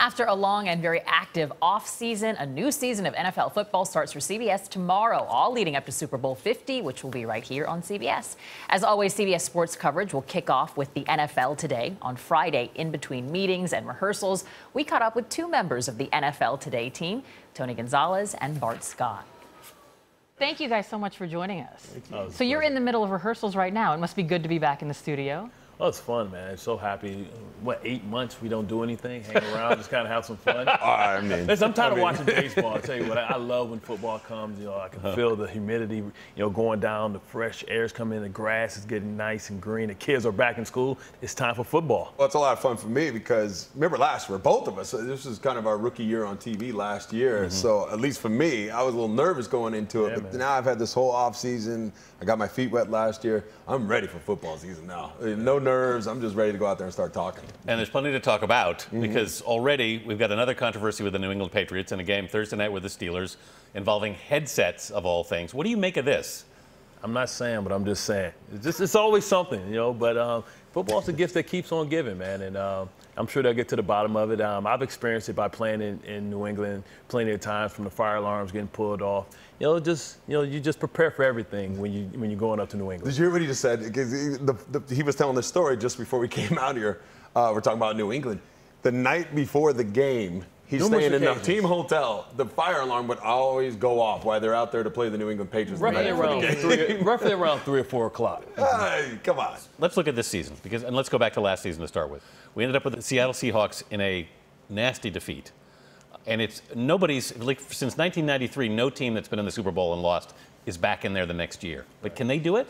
After a long and very active off-season, a new season of NFL football starts for CBS tomorrow, all leading up to Super Bowl 50, which will be right here on CBS. As always, CBS Sports coverage will kick off with the NFL Today. On Friday, in between meetings and rehearsals, we caught up with two members of the NFL Today team, Tony Gonzalez and Bart Scott. Thank you guys so much for joining us. So you're in the middle of rehearsals right now. It must be good to be back in the studio. Oh, it's fun, man. I'm so happy. What, 8 months we don't do anything, hang around, just kind of have some fun. Listen, I'm tired of watching baseball. I'll tell you what, I love when football comes. You know, I can feel the humidity, going down, the fresh air's coming in, the grass is getting nice and green. The kids are back in school. It's time for football. Well, it's a lot of fun for me because, remember last year, both of us, this was kind of our rookie year on TV last year. So, at least for me, I was a little nervous going into it. But now I've had this whole off season. I got my feet wet last year. I'm ready for football season now. No nerves. I'm just ready to go out there and start talking. And there's plenty to talk about because already we've got another controversy with the New England Patriots in a game Thursday night with the Steelers involving headsets of all things. What do you make of this? I'm not saying, but I'm just saying. It's always something, but football's a gift that keeps on giving, man. And I'm sure they'll get to the bottom of it. I've experienced it by playing in New England plenty of times, from the fire alarms getting pulled off. You just prepare for everything when you're going up to New England. Did you hear what he just said? Because he was telling this story just before we came out here. We're talking about New England. The night before the game, he's staying in the team hotel. The fire alarm would always go off while they're out there to play the New England Patriots. Roughly around 3 or 4 o'clock. Hey, come on. Let's look at this season, and let's go back to last season to start with. We ended up with the Seattle Seahawks in a nasty defeat. And it's since 1993, no team that's been in the Super Bowl and lost is back in there the next year. But can they do it?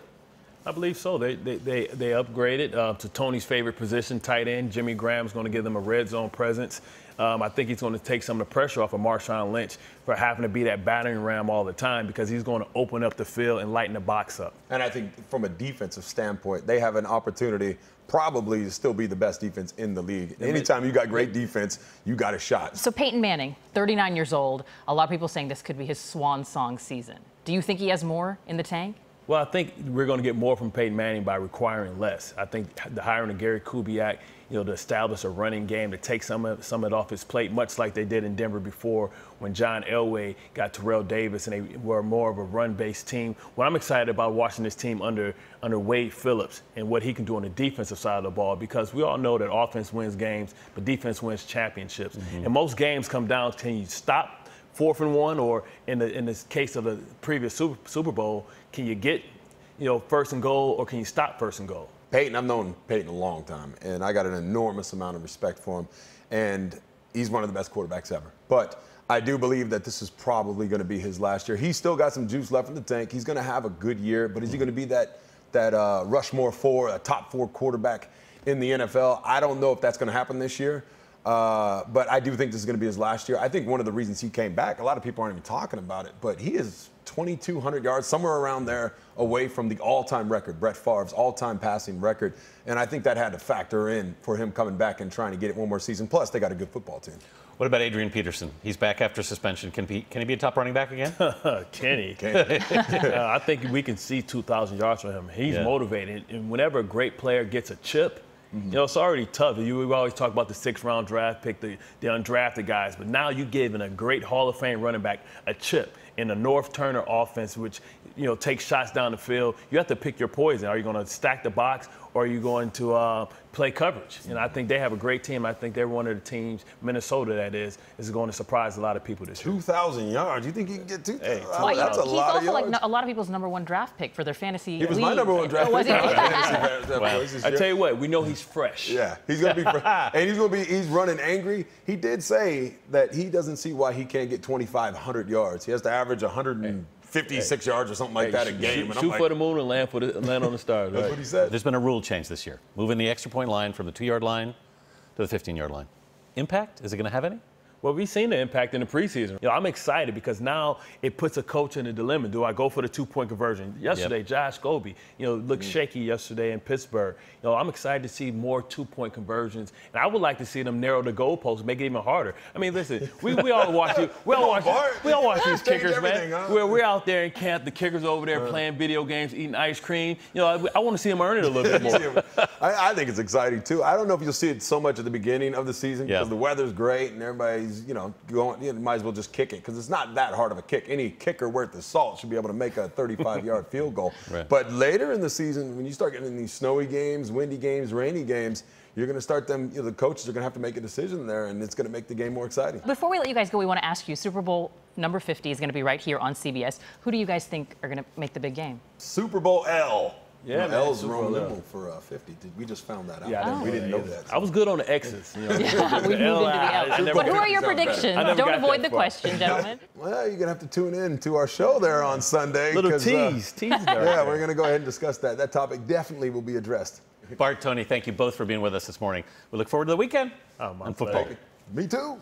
I believe so. They upgraded to Tony's favorite position, tight end. Jimmy Graham's going to give them a red zone presence. I think he's going to take some of the pressure off of Marshawn Lynch for having to be that battering ram all the time, because he's going to open up the field and lighten the box up. And I think from a defensive standpoint, they have an opportunity probably to still be the best defense in the league. Anytime you got great defense, you got a shot. So Peyton Manning, 39 years old, a lot of people saying this could be his swan song season. Do you think he has more in the tank? Well, I think we're going to get more from Peyton Manning by requiring less. I think the hiring of Gary Kubiak, to establish a running game, to take some of it off his plate, much like they did in Denver before when John Elway got Terrell Davis and they were more of a run-based team. What I'm excited about watching this team under Wade Phillips and what he can do on the defensive side of the ball, because we all know that offense wins games, but defense wins championships. And most games come down to, can you stop 4th and 1, or in the case of the previous Super Bowl, can you get 1st and goal, or can you stop 1st and goal? Peyton, I've known Peyton a long time, and I got an enormous amount of respect for him, and he's one of the best quarterbacks ever. But I do believe that this is probably going to be his last year. He's still got some juice left in the tank. He's going to have a good year, but is he going to be that Rushmore 4, a top 4 quarterback in the NFL? I don't know if that's going to happen this year. But I do think this is going to be his last year. I think one of the reasons he came back, a lot of people aren't even talking about it, but he is 2,200 yards, somewhere around there, away from the all-time record, Brett Favre's all-time passing record. And I think that had to factor in for him coming back and trying to get it one more season. Plus, they got a good football team. What about Adrian Peterson? He's back after suspension. Can he be a top running back again? Can he? I think we can see 2,000 yards from him. He's motivated. And whenever a great player gets a chip, it's already tough. We always talk about the 6th-round draft pick, the undrafted guys, but now you're giving a great Hall of Fame running back a chip in the North Turner offense, which takes shots down the field. You have to pick your poison. Are you going to stack the box, or are you going to play coverage? And I think they have a great team. I think they're one of the teams, Minnesota that is going to surprise a lot of people this year. 2,000 yards. You think he can get 2,000? Hey, that's a lot of yards. He's also like a lot of people's #1 draft pick for their fantasy league. He was my #1 draft pick. I tell you what, we know he's fresh. Yeah, he's going to be fresh. And he's running angry. He did say that he doesn't see why he can't get 2,500 yards. He has to average 156 yards or something like that a game. Shoot for the moon and land on the stars. That's what he said. There's been a rule change this year, moving the extra point line from the 2-yard line to the 15-yard line. Impact? Is it going to have any? Well, we've seen the impact in the preseason. I'm excited because now it puts a coach in a dilemma. Do I go for the 2-point conversion? Yesterday, Josh Scobie, looked shaky yesterday in Pittsburgh. I'm excited to see more 2-point conversions, and I would like to see them narrow the goalposts, make it even harder. I mean, listen, we all watch it. We all watch these kickers, man. Huh? We're out there in camp. The kickers over there playing video games, eating ice cream. I want to see them earn it a little bit more. I think it's exciting too. I don't know if you'll see it so much at the beginning of the season because the weather's great and everybody's going. Might as well just kick it because it's not that hard of a kick. Any kicker worth the salt should be able to make a 35-yard field goal. Right. But later in the season, when you start getting in these snowy games, windy games, rainy games, you're going to start them. The coaches are going to have to make a decision there, and it's going to make the game more exciting. Before we let you guys go, we want to ask you, Super Bowl number 50 is going to be right here on CBS. Who do you guys think are going to make the big game? Super Bowl L. Yeah, L's Roman numeral for 50. We just found that out. Yeah, we didn't know that. I was good on the X's. Yeah, we moved into the L. But who are your predictions? Don't avoid the question, gentlemen. Well, you're going to have to tune in to our show there on Sunday. Little tease there. Yeah, we're going to go ahead and discuss that. That topic definitely will be addressed. Bart, Tony, thank you both for being with us this morning. We look forward to the weekend on football. Me too.